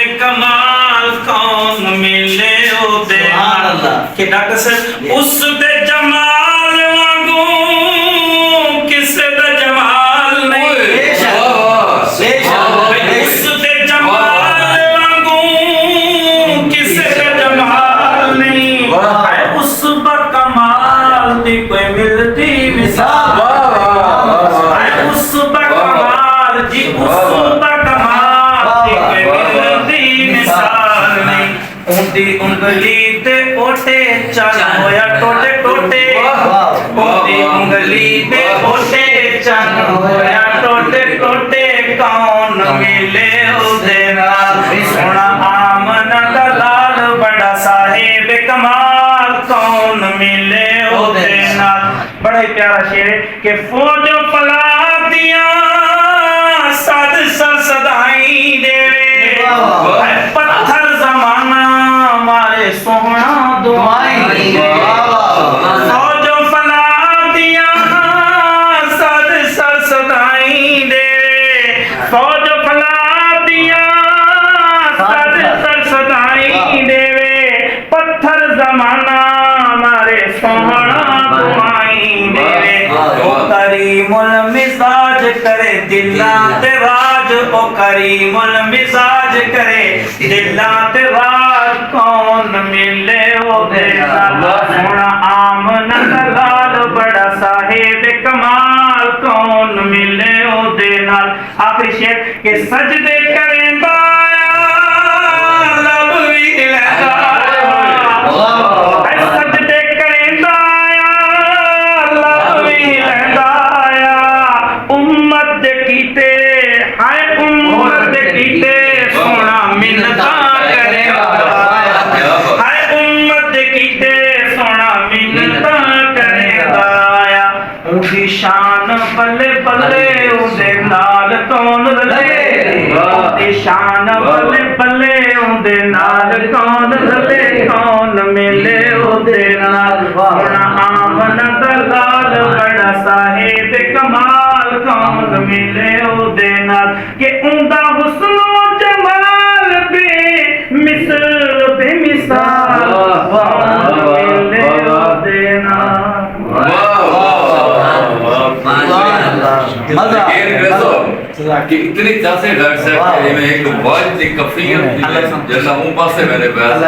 بے کمال کون ملے او دے کہ ڈاکٹر صاحب اس دے جمال وانگو کسے دا جمال نہیں اس دے جمال وانگو کسے دا جمال نہیں اس با کمال دی کوئی ملتی مثال اس با کمال جی اس با کمال دی کوئی ملتی مثال نہیں ان دی انگلی تے اوٹے چان ہویا ٹوٹے ٹوٹے ان دی انگلی تے اوٹے چان ہویا ٹوٹے ٹوٹے کون ملے او دے نال سونا آمنہ دا لال بڑا صاحب کمال کون ملے او دے نال بڑا ہی پیارا شعر ہے کہ فوج پلا دیا صد سر صدائی دے پتھر زمانہ مارے سونا دعائی فوج پلا دیا صد سر صدائی دے فوج پلا دیا صد سر صدائی دے پتھر زمانہ مارے سونا دعائی دے کریم المزاج کرے دلان تے راج او کریم المزاج کرے دلان تے راج کون ملے او دے نال سونا آمنہ دا لال بڑا صاحب کمال کون ملے او دے نال آخری شعر کہ سجدے کریں بایا لب بھی لہدایا سجدے کریں بایا لب بھی لہدایا امت دے کیتے ہائے امت دے کیتے سونا منتا کرے ہائے امت دے کیتے سونا منتا کرے دایا اونی شان بلے بلے اندے نال کون رلے اونی شان بلے بلے اندے نال کون رلے کون ملے اندے نال سونا آمنہ دا لال بڑا صاحب کمال کون ملے اندے نال کہ اندہ حسن و جمال بے مثل بے مثال کون ملے اندے نال کہ اتنی چاہتے ڈاکٹر صاحب کہ میں ایک واجد کفریت جیسا ہوں پاسے میں نے بیان